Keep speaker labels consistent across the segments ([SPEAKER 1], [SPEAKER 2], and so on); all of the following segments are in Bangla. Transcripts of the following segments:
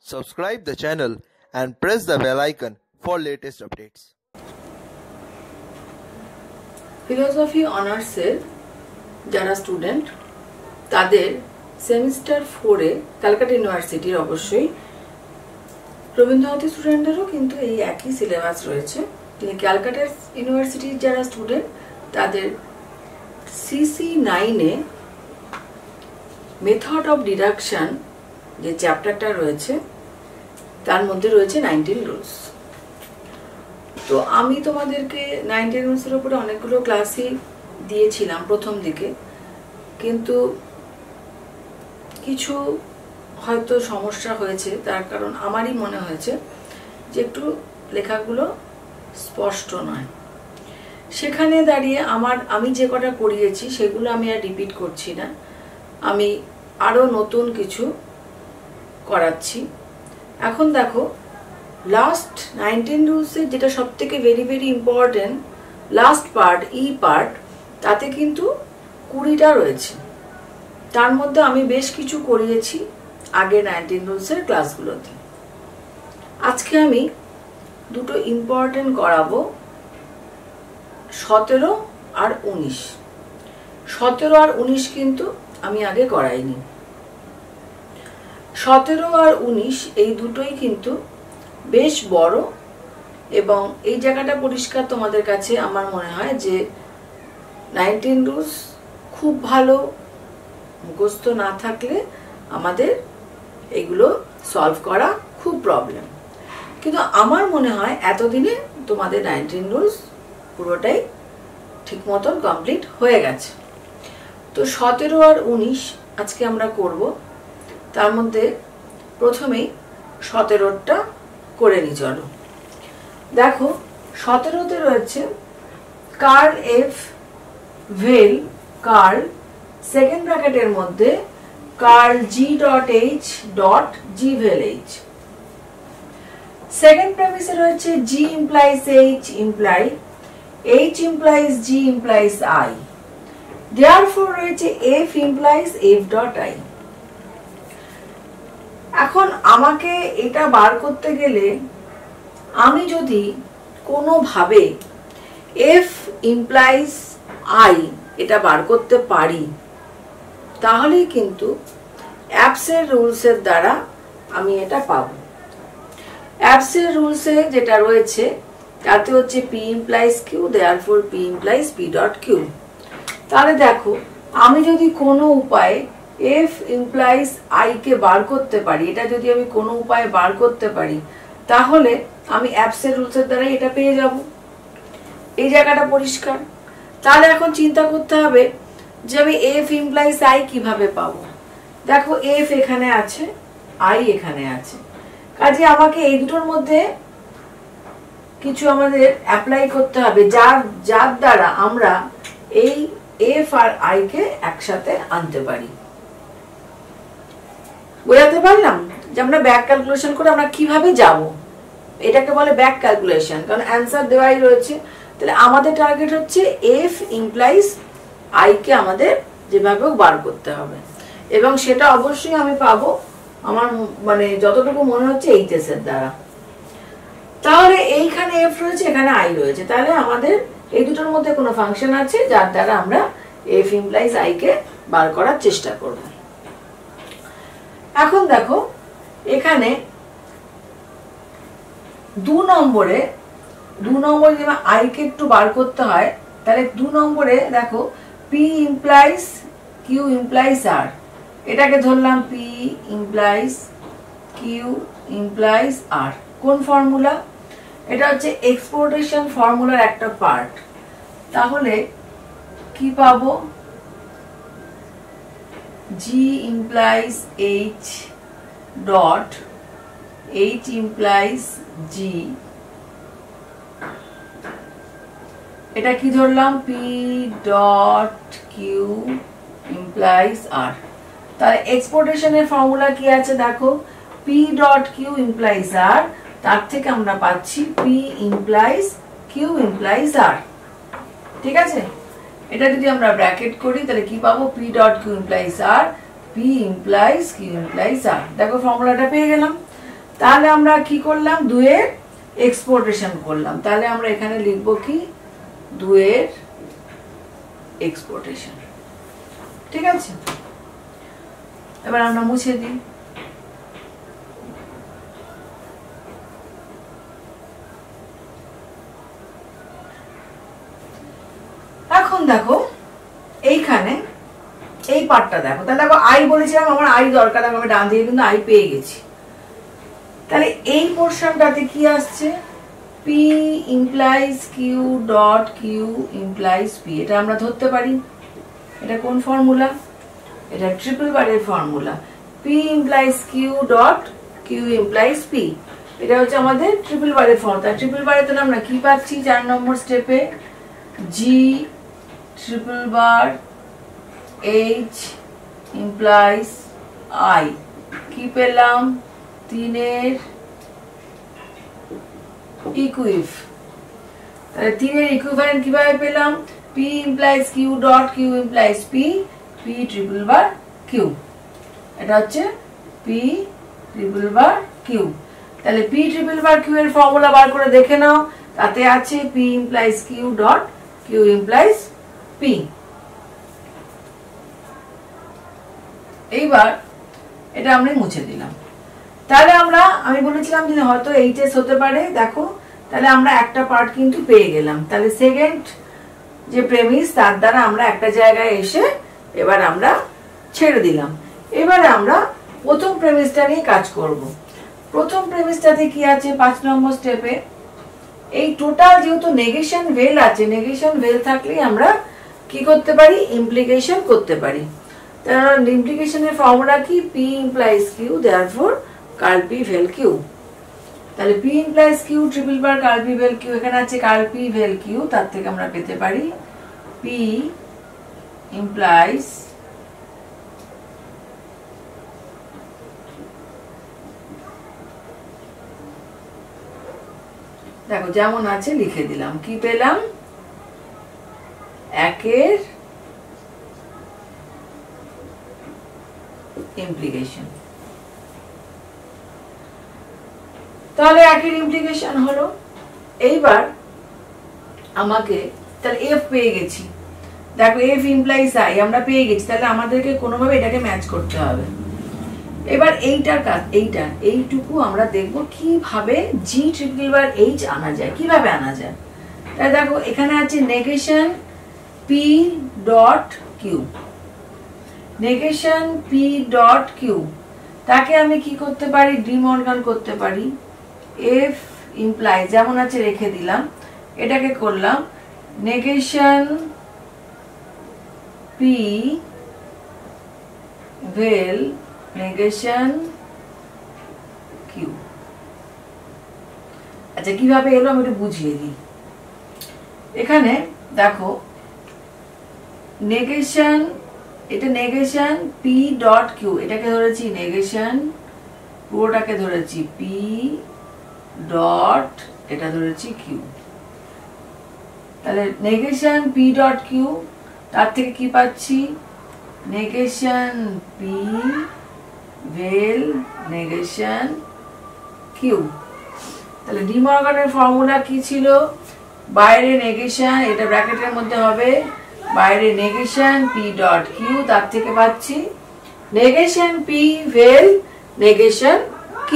[SPEAKER 1] subscribe the channel and press the bell icon for latest updates.
[SPEAKER 2] Philosophy অনার্সের যারা স্টুডেন্ট তাদের সেমিস্টার 4-এ ক্যালকাটা ইউনিভার্সিটির অবশ্যই রবীন্দ্রভারতী স্টুডেন্টদেরও কিন্তু এই একই সিলেবাস রয়েছে। কিন্তু ক্যালকাটা ইউনিভার্সিটির যারা স্টুডেন্ট তাদের সিসি 9-এ মেথড অফ ডিডাকশন যে চ্যাপ্টারটা রয়েছে তার মধ্যে রয়েছে 19 রুলস। তো আমি তোমাদেরকে 19 রুলসের উপরে অনেকগুলো ক্লাসই দিয়েছিলাম প্রথম দিকে, কিন্তু কিছু হয়তো সমস্যা হয়েছে, তার কারণ আমারই মনে হয়েছে যে একটু লেখাগুলো স্পষ্ট নয়। সেখানে দাঁড়িয়ে আমি যে কটা করিয়েছি সেগুলো আমি আর রিপিট করছি না, আমি আরও নতুন কিছু করাচ্ছি। এখন দেখো লাস্ট 19 রুলসের যেটা সব থেকে very very important last part part, তাতে কিন্তু 20টা রয়েছে। তার মধ্যে আমি বেশ কিছু করিয়েছি আগে 19 রুলসের ক্লাসগুলোতে। আজকে আমি দুটো ইম্পর্টেন্ট করাবো, 17 আর 19। 17 আর 19 কিন্তু আমি আগে করাইনি। 17 আর 19 এই দুটোই কিন্তু বেশ বড়, এবং এই জায়গাটা পরিষ্কার তোমাদের কাছে আমার মনে হয় যে 19 রুলস খুব ভালো মুখস্থ না থাকলে আমাদের এগুলো সলভ করা খুব প্রবলেম। কিন্তু আমার মনে হয় এতদিনে তোমাদের 19 রুলস পুরোটাই ঠিক মতন কমপ্লিট হয়ে গেছে। তো 17 আর 19 আজকে আমরা করব। তার মধ্যে প্রথমেই 17টা করে নি, চলো। দেখো 17তে রয়েছে curl F vel curl second ব্র্যাকেটের মধ্যে কার্ল জি dot H dot G vel H. Second প্রেমিসে রয়েছে G implies H imply H implies G implies I, therefore রয়েছে F implies F dot I. এখন আমাকে এটা বার করতে গেলে আমি যদি কোনোভাবে এফ ইমপ্লাইজ আই এটা বার করতে পারি, তাহলেই কিন্তু অ্যাবসের রুলসের দ্বারা আমি এটা পাবো। অ্যাবসের রুলসে যেটা রয়েছে তাতে হচ্ছে p implies q, therefore p implies P dot q. তাহলে দেখো আমি যদি কোনো উপায়ে এফ ইমপ্লাইজ আই কে বার করতে পারি, এটা যদি আমি কোনো উপায়ে বার করতে পারি, তাহলে আমি অ্যাবসের রুলসের দ্বারা এটা পেয়ে যাব। এই জায়গাটা পরিষ্কার। তাহলে এখন চিন্তা করতে হবে যে আমি এফ ইমপ্লাইজ আই কিভাবে পাবো। দেখো এফ এখানে আছে, আই এখানে আছে, কাজে আমাকে এই দুটোর মধ্যে কিছু আমাদের অ্যাপ্লাই করতে হবে যার দ্বারা আমরা এই এফ আর আই কে একসাথে আনতে পারি। বোঝাতে পারলাম যে আমরা ব্যাক ক্যালকুলেশন করে আমরা কিভাবে যাব, এটাকে বলে ব্যাক ক্যালকুলেশন, কারণ অ্যান্সার দেওয়াই রয়েছে। তাহলে আমাদের টার্গেট হচ্ছে এফ ইমপ্লাইজ আই কে আমাদের যেভাবে বার করতে হবে, এবং সেটা অবশ্যই আমি পাবো আমার মানে যতটুকু মনে হচ্ছে এইচএস এর দ্বারা। তাহলে এইখানে এফ রয়েছে, এখানে আই রয়েছে, তাহলে আমাদের এই দুটোর মধ্যে কোনো ফাংশন আছে যার দ্বারা আমরা এফ ইমপ্লাইজ আই কে বার করার চেষ্টা করব। এখন দেখো এখানে 2 নম্বরে যদি আই কে একটু বার করতে হয়, তাহলে 2 নম্বরে দেখো পি ইমপ্লাইজ কিউ ইমপ্লাইজ আর, এটাকে ধরলাম পি ইমপ্লাইজ কিউ ইমপ্লাইজ আর। কোন ফর্মুলা? এটা হচ্ছে এক্সপোর্টেশন ফর্মুলার একটা পার্ট। তাহলে কি পাবো? G implies H dot H implies G, এটা কি ধরলাম P dot Q implies R. তাহলে এক্সপোর্টেশনের ফর্মুলা কি আছে দেখো, P dot Q implies R, তার থেকে আমরা পাচ্ছি P implies Q implies R. ঠিক আছে, এটা যদি আমরা ব্র্যাকেট করি তাহলে কি পাবো, পি ডট কিউ ইমপ্লাইজ আর, পি ইমপ্লাইজ কিউ ইমপ্লাইজ আর। দেখো ফর্মুলাটা পেয়ে গেলাম। তাহলে আমরা কি করলাম, 2 এর এক্সপোর্টেশন করলাম। তাহলে আমরা এখানে লিখব কি, 2 এর এক্সপোর্টেশন। ঠিক আছে, এবার আমরা মুছে দিই। এখন দেখো এইখানে এই পার্টটা দেখো, তাহলে দেখো আই বলেছিলাম আমার আই দরকার, আমি ডান দিকে কিন্তু আই পেয়ে গেছি। তাহলে এই পোর্শনটাতে কি আসছে, P implies Q dot Q implies P, এটা আমরা ধরতে পারি। এটা কোন ফর্মুলা, এটা ট্রিপল বারের formula. P implies Q dot Q implies P, এটা হচ্ছে আমাদের ট্রিপল বারের ফর্মুলা। ট্রিপল বারে তাহলে আমরা কি পাচ্ছি, 4 নম্বর স্টেপে G triple bar H implies I, কি পেলাম, 3 এর ইকুইভ। তাহলে 3 এর ইকুইভ্যালেন্ট কিভাবে পেলাম, P implies Q dot Q implies P, P triple বার Q, এটা হচ্ছে P ট্রিপল বার Q। তাহলে P ট্রিপল বার Q এর ফর্মুলা বার করে দেখে নাও, তাতে আছে P implies Q dot Q implies P। এইবার এটা আমরা মুছে দিলাম। তাহলে আমি বলেছিলাম যে হয়তো এইচএস হতে পারে, দেখো তাহলে আমরা একটা পার্ট কিন্তু পেয়ে গেলাম। তাহলে সেকেন্ড যে প্রেমিস তার দ্বারা আমরা একটা জায়গায় এসে এবার আমরা ছেড়ে দিলাম। এবারে আমরা প্রথম প্রেমিসটা নিয়ে কাজ করব। প্রথম প্রেমিসটাতে কি আছে, 5 নম্বর স্টেপে এই টোটাল যেহেতু নেগেশন ভেল আছে, নেগেশন ভেল থাকলেই আমরা কি করতে পারি, ইমপ্লিকেশন করতে পারি। তাহলে ইমপ্লিকেশনের ফর্মুলা কি, P implies Q, therefore curl P vel Q। তাহলে P implies Q triple bar curl P vel Q, এখানে আছে কার্ল P ভেল Q, তার থেকে আমরা পেতে পারি P implies দেখো যেমন আছে লিখে দিলাম, কি পেলাম, 1 এর ইমপ্লিকেশন। তাহলে 1 এর ইমপ্লিকেশন হলো। এইবার আমাকে তাহলে F পেয়ে গেছি, দেখো F implies I আমরা পেয়ে গেছি। তাহলে আমাদেরকে কোনোভাবে এটাকে ম্যাচ করতে হবে। এবার এইটার কাজ, এইটুকু আমরা দেখব কিভাবে G ট্রিপল বার H আনা যায়, কিভাবে আনা যায়। তাহলে দেখো এখানে আছে negation P dot Q, negation P dot Q, তাকে আমি কি করতে পারি, ডিমর্গান করতে পারি। F implies যেমন আছে রেখে দিলাম, এটাকে করলাম নেগেশন P ভেল নেগেশন Q। আচ্ছা কিভাবে এলো আমি একটু বুঝিয়ে দিই। এখানে দেখো নেগেশন, এটা নেগেশন P ডট Q, এটাকে ধরেছি নেগেশন, পুরোটাকে ধরেছি P ডট, এটা ধরেছি Q। তাহলে নেগেশন P ডট Q, তার থেকে কি পাচ্ছি, নেগেশন P ভেল নেগেশন Q। তাহলে ডিমর্গানের ফর্মুলা কি ছিল, বাইরে নেগেশন, এটা ব্র্যাকেটের মধ্যে হবে, বাইরে নেগেশন P ডট Q, তার থেকে পাচ্ছি নেগেশন P ভেল নেগেশন Q।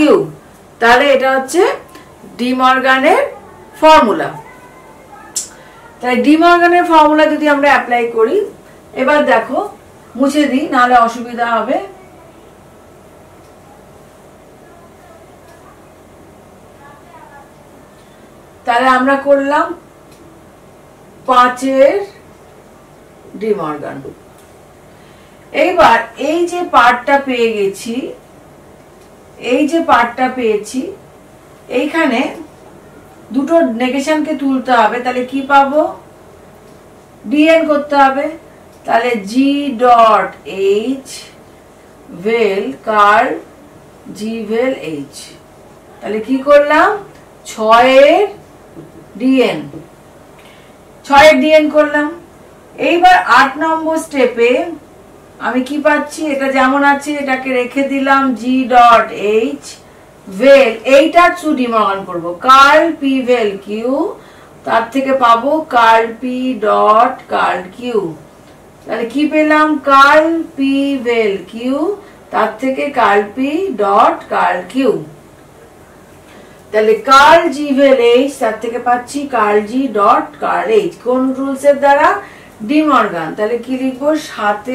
[SPEAKER 2] তাহলে এটা হচ্ছে ডিমর্গানের ফর্মুলা। তাই ডিমর্গানের ফর্মুলা যদি আমরা অ্যাপ্লাই করি, এবার দেখো মুছে দিই নাহলে অসুবিধা হবে। তাহলে আমরা করলাম 5 এর ডিমর্গান। এইবার এই যে পার্টটা পেয়ে গেছি, এই যে পার্টটা পেয়েছি, এইখানে দুটো নেগেশনকে তুলতে হবে। তাহলে কি পাবো, ডিএন করতে হবে। তাহলে G dot H vel curl G vel H, তাহলে কি করলাম, 6 এর ডিএন, 6 এর ডিএন করলাম। এইবার 8 নম্বর স্টেপে আমি কি পাচ্ছি, এটা যেমন আছে এটাকে রেখে দিলাম G ডট H ভেল এইটার থ্রু ডিমর্গান করবো কার্ল পি ভেল কিউ তার থেকে পাবো curl p dot curl q তাহলে কি পেলাম কার্ল পি ভেল কিউ তার থেকে curl p dot curl q তাহলে কার্ল জি ভেল এইচ তার থেকে পাচ্ছি কার্ল জি ডট কার্ল এইচ কোন রুলস এর দ্বারা ডি মর্গান তাহলে কি লিখবো 7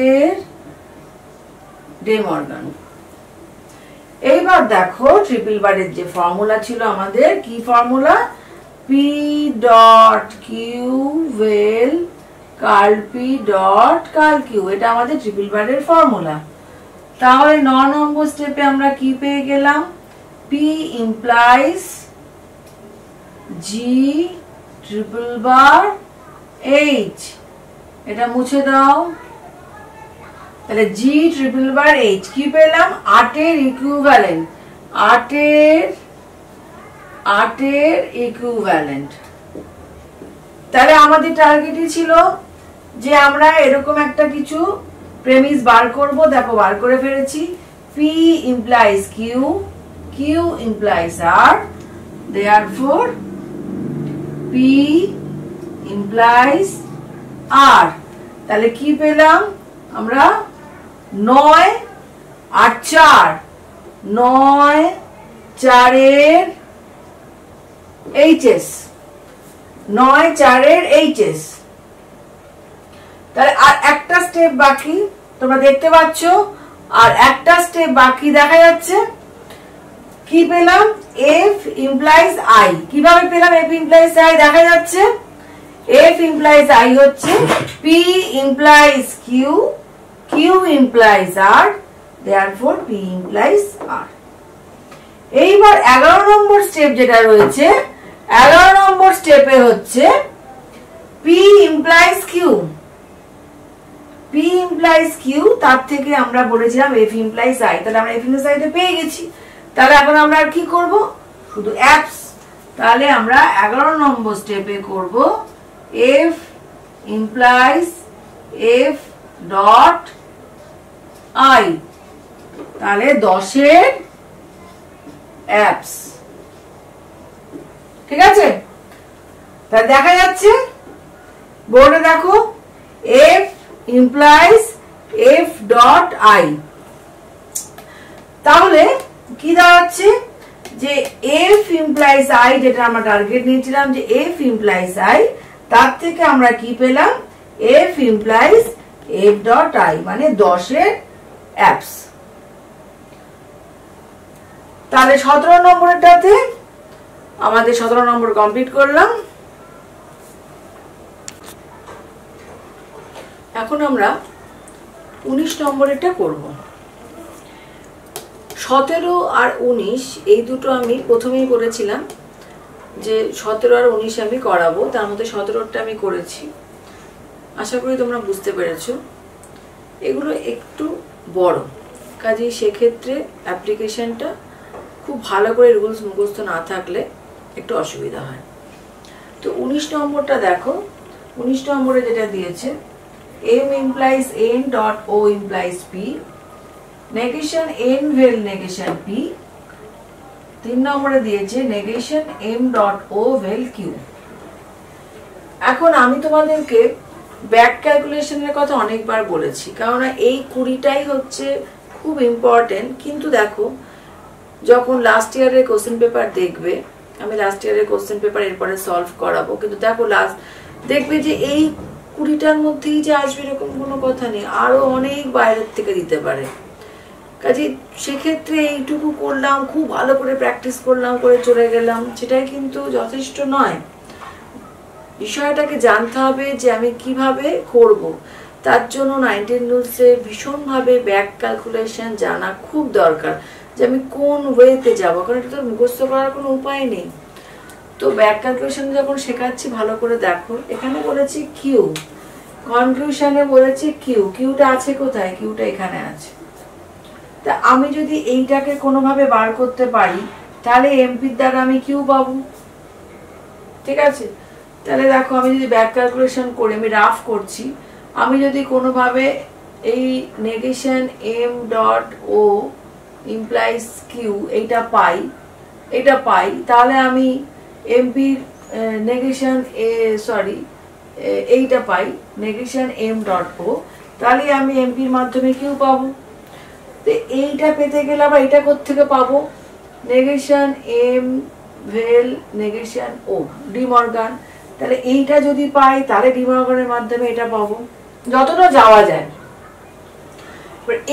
[SPEAKER 2] ডি মর্গান এইবার দেখো ট্রিপল বারের যে ফর্মুলা ছিল আমাদের কি formula p dot q vel curl p dot curl q এটা আমাদের ট্রিপল বারের ফর্মুলা তাহলে 9 নম্বর স্টেপে আমরা কি পেয়ে গেলাম পি ইমপ্লাইজ জি ট্রিপল বার এইচ এটা মুছে দাও তাহলে জি ট্রিপল বার এইচ কি পেলাম 8 এর ইকুইভ্যালেন্ট 8 এর ইকুইভ্যালেন্ট তাহলে আমাদের টার্গেটই ছিল যে আমরা এরকম একটা কিছু প্রেমিস বার করব দেখো বার করে ফেলেছি P implies Q Q implies R therefore p implies r তাহলে কি পেলাম আমরা 9 আর 4 9 4 এর এইচএস 9 4 এর এইচএস তাহলে আর একটা স্টেপ বাকি তোমরা দেখতে পাচ্ছো আর একটা স্টেপ বাকি দেখা যাচ্ছে কি পেলাম f implies i কিভাবে পেলাম f implies i দেখা যাচ্ছে f implies i হচ্ছে p implies q q implies r therefore p implies r এইবার 11 নম্বর স্টেপ যেটা রয়েছে 11 নম্বর স্টেপে হচ্ছে p implies q p implies q তার থেকে আমরা বলেছিলাম f implies i তাহলে আমরা f implies i তে পেয়ে গেছি তাহলে এখন আমরা আর কি করব শুধু অ্যাপস তাহলে আমরা 11 নম্বর স্টেপে করব f implies f dot i তাহলে 10 এর অ্যাপস ঠিক আছে তাহলে দেখা যাচ্ছে বোর্ডে দেখো f implies f dot i তাহলে কি দাঁড়াচ্ছে যে f implies i যেটা আমরা টার্গেট নিয়েছিলাম যে f implies i তার থেকে আমরা কি পেলাম f implies f dot i মানে 10 এর অ্যাপস তাহলে 17 নম্বরটাতে আমাদের 17 নম্বর কমপ্লিট করলাম এখন আমরা 19 নম্বরেরটা করব 17 আর 19 এই দুটো আমি প্রথমেই বলেছিলাম যে 17 আর 19 আমি করাবো তার মধ্যে 17টা আমি করেছি আশা করি তোমরা বুঝতে পেরেছো এগুলো একটু বড় কাজেই সেক্ষেত্রে অ্যাপ্লিকেশনটা খুব ভালো করে রুলস মুখস্থ না থাকলে একটু অসুবিধা হয় তো 19 নম্বরটা দেখো 19 নম্বরে যেটা দিয়েছে m implies n dot o implies p negation n will negation p 3 নম্বরে দিয়েছে negation m dot o will q এখন আমি তোমাদেরকে ব্যাক ক্যালকুলেশনের কথা অনেকবার বলেছি কারণ এই 20টাই হচ্ছে খুব ইম্পর্টেন্ট কিন্তু দেখো যখন লাস্ট ইয়ারের কোশ্চেন পেপার দেখবে আমি লাস্ট ইয়ারের কোশ্চেন পেপার এরপরে সলভ করাবো কিন্তু দেখো লাস্ট দেখবে যে এই 20টার মধ্যেই যে আসবে এরকম কোনো কথা নেই আরো অনেক বাইরের থেকে দিতে পারে কাজে সেক্ষেত্রে এইটুকু করলাম খুব ভালো করে প্র্যাকটিস করলাম করে চলে গেলাম সেটাই কিন্তু যথেষ্ট নয় বিষয়টাকে জানতে হবে যে আমি কিভাবে করব তার জন্য 19 রুলসে ভীষণভাবে ব্যাক ক্যালকুলেশন জানা খুব দরকার যে আমি কোন ওয়েতে যাব কারণ এটা তো মুখস্থ করার কোনো উপায় নেই তো ব্যাক ক্যালকুলেশন যখন শেখাচ্ছি ভালো করে দেখো এখানে বলেছি কিউ কনক্লুশনে বলেছি কিউটা আছে কোথায় কিউটা এখানে আছে তা আমি যদি এইটাকে কোনোভাবে বার করতে পারি তাহলে এমপির দ্বারা আমি কিউ পাবো ঠিক আছে তাহলে দেখো আমি যদি ব্যাক ক্যালকুলেশন করে আমি রাফ করছি আমি যদি কোনোভাবে এই negation m dot o implies q এইটা পাই এটা পাই, তাহলে আমি এমপি নেগেশন এইটা পাই নেগেশন এম ডট ও, তাহলে আমি এমপির মাধ্যমে কিউ পাবো। তো এইটা পেতে গেলে আবার এটা কোত্থেকে পাবো, নেগেশন এম ভেল নেগেশন ও ডি মর্গান। তাহলে এইটা যদি পাই তাহলে ডি মর্গানের মাধ্যমে এটা পাবো, যতটা যাওয়া যায়।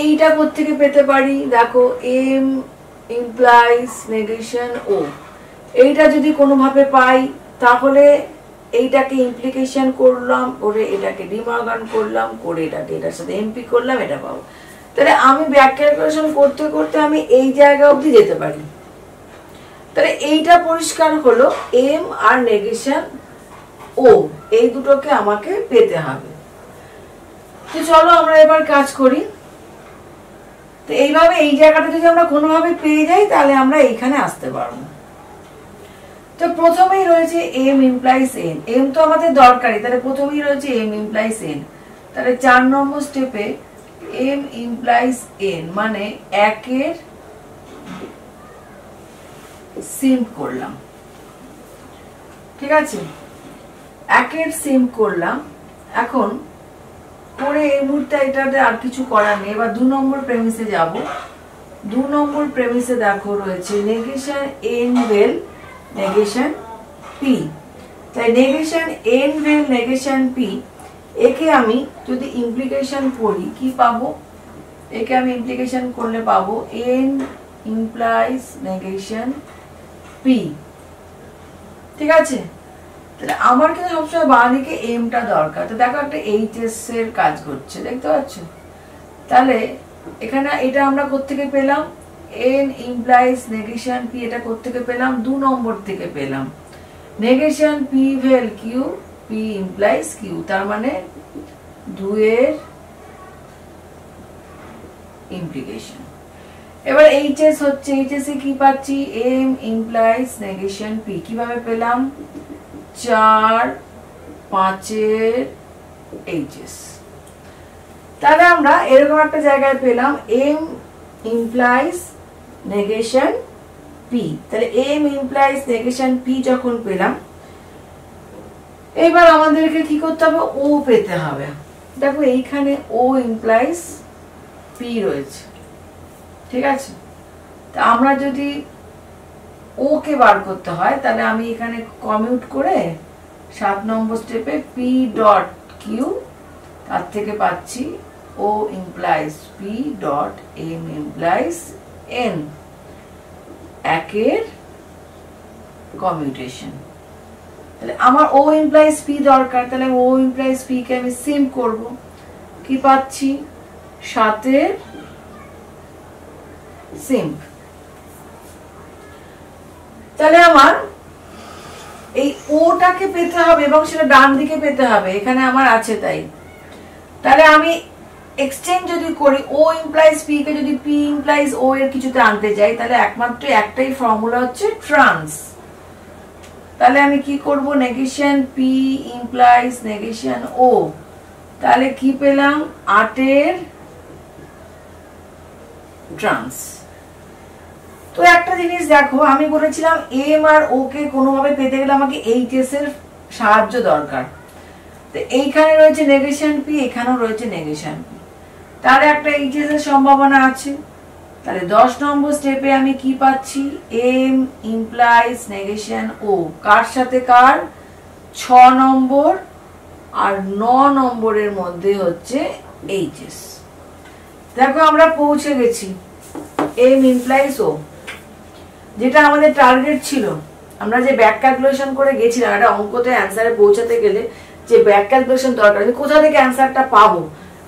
[SPEAKER 2] এইটা কোত্থেকে পেতে পারি, দেখো এম ইমপ্লাইজ নেগেশন ও, এইটা যদি কোনোভাবে পাই তাহলে এইটাকে ইমপ্লিকেশন করলাম, করে এটাকে ডি মর্গান করলাম, করে এটাকে এটার সাথে এমপি করলাম, এটা পাবো। তাহলে আমি ব্যাক ক্যালকুলেশন করতে করতে আমি এই জায়গা অবধি যেতে পারি। তাহলে এইটা পরিষ্কার হলো, এম আর নেগেশন ও এই দুটোকে আমাকে পেতে হবে। তো চলো আমরা এবার কাজ করি। তো এইভাবে এই জায়গাটা যদি আমরা কোনোভাবে পেয়ে যাই তাহলে আমরা এইখানে আসতে পারবো। তো প্রথমেই রয়েছে এম ইমপ্লাইজ এন, এম তো আমাদের দরকারি, তাহলে প্রথমেই রয়েছে এম ইমপ্লাইজ এন। তাহলে 4 নম্বর স্টেপে এম ইমপ্লাইজ এন মানে 1 সিম্প করলাম, ঠিক আছে, 1 সিম্প করলাম। এখন করে এই মুহূর্তে এটাতে আর কিছু করার নেই। এবার 2 নম্বর প্রেমিসে যাব। 2 নম্বর প্রেমিসে দেখো রয়েছে negation N vel negation P. তাই negation N vel negation P, একে আমি যদি ইমপ্লিকেশন করি কি পাবো, একে আমি ইমপ্লিকেশন করলে পাবো এন ইমপ্লাইজ নেগেশন পি, ঠিক আছে। তাহলে আমার কিন্তু সবসময় বাঁ দিকে এমটা দরকার। তো দেখো একটা এইচএস এর কাজ করছে, দেখতে পাচ্ছ। তাহলে এখানে এটা আমরা কোত্থেকে পেলাম, এন ইমপ্লাইজ নেগেশন পি, এটা কোত্থেকে পেলাম, 2 নম্বর থেকে পেলাম। Negation p vel Q, P implies Q, তার মানে 2 এর ইমপ্লিকেশন। এবার এইচএস হচ্ছে, এইচএস এ কি পাচ্ছি, এম ইমপ্লাইজ নেগেশন পি, কিভাবে পেলাম, 4, 5 এর এইচএস। তাহলে আমরা এরকম একটা জায়গায় পেলাম এম ইমপ্লাইজ নেগেশন পি। তাহলে এম ইমপ্লাইজ নেগেশন পি যখন পেলাম, এবার আমাদেরকে কি করতে হবে, ও পেতে হবে। দেখো এইখানে ও ইমপ্লাইজ পি রয়েছে, ঠিক আছে। তা আমরা যদি ও কে বার করতে হয় তাহলে আমি এখানে কমিউট করে 7 নম্বর স্টেপে পি ডট কিউ, তার থেকে পাচ্ছি O implies P dot M implies N, 1 এর কমিউটেশন। তাহলে আমার ও ইমপ্লাইজ পি দরকার, তাহলে ও ইমপ্লাইজ পি কে আমি সিম করব, কি পাচ্ছি, 7 এর সিম্প। তাহলে আমার এই ওটাকে পেতে হবে এবং সেটা ডান দিকে পেতে হবে, এখানে আমার আছে তাই। তাহলে আমি এক্সচেঞ্জ যদি করি, ও ইমপ্লাইজ পি কে যদি পি ইমপ্লাইজ ও এর কিছুতে আনতে যাই তাহলে একমাত্র একটাই ফর্মুলা হচ্ছে ট্রান্স। তাহলে আমি কি করব, নেগেশন পি ইমপ্লাইজ নেগেশন ও, তাহলে কি পেলাম, 8 এর ট্রান্স। তো একটা জিনিস দেখো, আমি বলেছিলাম এম আর ও কে কোনোভাবে পেতে গেলে আমাকে এইচএস এর সাহায্য দরকার। তো এইখানে রয়েছে নেগেশন পি, এখানেও রয়েছে নেগেশন পি, তার একটা এইচএস এর সম্ভাবনা আছে। তাহলে 10 নম্বর স্টেপে আমি কি পাচ্ছি, এম ইমপ্লাইজ নেগেশন ও, কার সাথে কার, 6 নম্বর আর 9 নম্বরের মধ্যে হচ্ছে এইচএস। দেখো আমরা পৌঁছে গেছি এম ইমপ্লাইজ ও, যেটা আমাদের টার্গেট ছিল। আমরা যে ব্যাক ক্যালকুলেশন করে গেছিলাম, একটা অঙ্কতে অ্যান্সারে পৌঁছাতে গেলে যে ব্যাক ক্যালকুলেশন দরকার, আমি কোথা থেকে অ্যান্সারটা পাবো,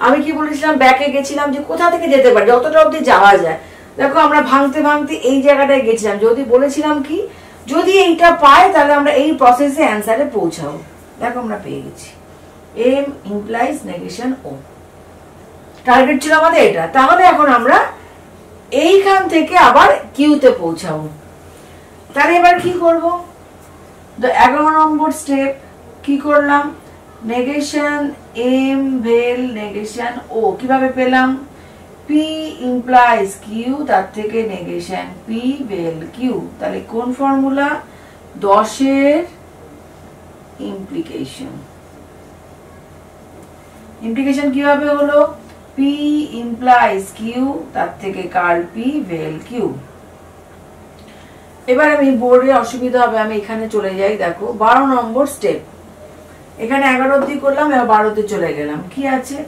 [SPEAKER 2] আমি কি বলেছিলাম, ব্যাকে গেছিলাম যে কোথা থেকে যেতে পারি, যতটা অবধি যাওয়া যায়। দেখো আমরা ভাঙতে ভাঙতে এই জায়গাটায় গেছিলাম, যদি বলেছিলাম কি, যদি এইটা পাই তাহলে আমরা এই প্রসেসে অ্যান্সারে পৌঁছাবো। দেখো আমরা পেয়ে গেছি এম ইমপ্লাইজ নেগেশন ও, টার্গেট ছিল আমাদের এটা। তাহলে এখন আমরা এইখান থেকে আবার কিউতে পৌঁছাবো। তাহলে এবার কি করব, 11 নম্বর স্টেপ কি করলাম, নেগেশন এম ভেল নেগেশন ও, কিভাবে পেলাম, P পি ইমপ্লাইজ কিউ, তার থেকে নেগেশন পি ভেল কিউ। তাহলে কোন ফর্মুলা? 10-এর ইমপ্লিকেশন। ইমপ্লিকেশন কিভাবে হলো? পি ইমপ্লাইজ কিউ, তার থেকে কার্ল পি ভেল কিউ। এবার আমি বোর্ডে অসুবিধা হবে, আমি এখানে চলে যাই। দেখো 12 নম্বর স্টেপ, এখানে 11 অবধি করলাম, এবার 12তে চলে গেলাম। কি আছে?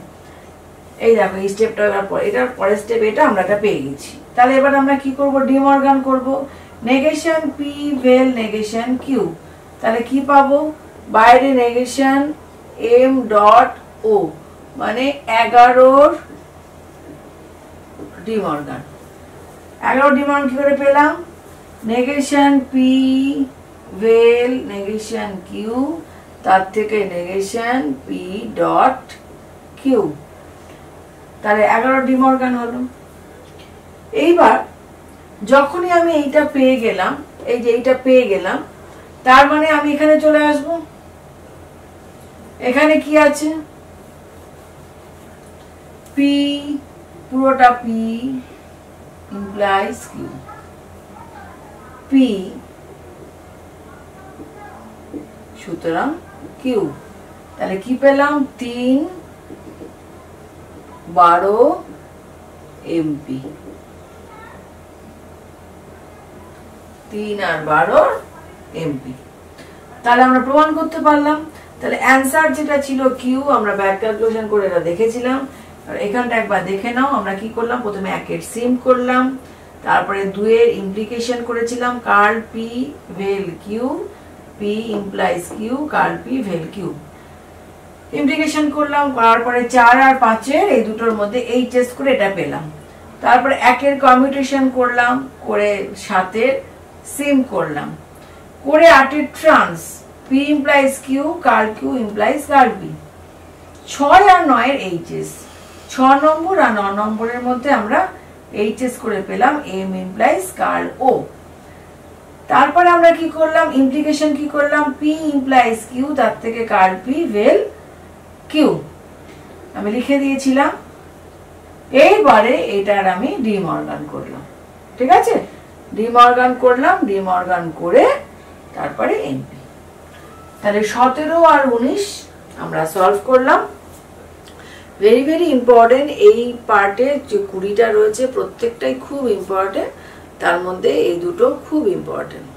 [SPEAKER 2] এই দেখো এই স্টেপটা, এটার পরের স্টেপ এটা আমরা এটা পেয়ে গেছি। তাহলে এবার আমরা কি করব? ডি মর্গান করব। Negation p vel negation q. তাহলে কি পাবো? বাইরে নেগেশন এম ডট ও, মানে 11 ডি মর্গান। 11 ডি মর্গান কি করে পেলাম? Negation p vel negation q, তার থেকে নেগেশন পি ডট কিউ। তাহলে 11 ডি মর্গান হলো। এইবার যখনই আমি এইটা পেয়ে গেলাম, এই যে এইটা পেয়ে গেলাম, তার মানে আমি এখানে চলে আসব। এখানে কি আছে? পি, পুরোটা পি ইমপ্লাইজ কিউ। পি সুতরাং কিউ। তাহলে কি পেলাম? 3 12 এমপি। 3 আর 12 এমপি। তাহলে আমরা প্রমাণ করতে পারলাম। তাহলে অ্যান্সার যেটা ছিল কিউ, আমরা ব্যাক ক্যালকুলেশন করে এটা দেখেছিলাম। আর এখানটা একবার দেখে নাও। আমরা কি করলাম? প্রথমে 1-এর সিম করলাম, তারপরে 2-এর ইমপ্লিকেশন করেছিলাম, curl P vel Q, P implies Q, curl P vel Q. Implication করলাম, তারপরে 4 আর 5-এর এই দুটোর মধ্যে এই টেস্ট করে এটা পেলাম। তারপরে 1-এর কমিউটেশন করলাম, করে 7-এর সিম করলাম, করে 8-এর trans, P implies Q, curl Q implies curl P. 6 আর 9-এর এইচএস, 6 নম্বর আর 9 নম্বরের মধ্যে আমরা এইচএস করে পেলাম এম ইমপ্লাইজ কার্ল ও। তারপরে আমরা কি করলাম? ইমপ্লিকেশন কি করলাম? পি ইমপ্লাইজ কিউ, তার থেকে কার্ল পি ভেল কিউ আমি লিখে দিয়েছিলাম। এইবারে এটার আমি ডি মর্গান করলাম। ঠিক আছে, ডি মর্গান করলাম, ডি মর্গান করে তারপরে এমপি। তাহলে 17 আর 19 আমরা সলভ করলাম। Very very important. এই পার্টে যে 20টা রয়েছে প্রত্যেকটাই খুব ইম্পর্টেন্ট, তার মধ্যে এই দুটো খুব ইম্পর্টেন্ট।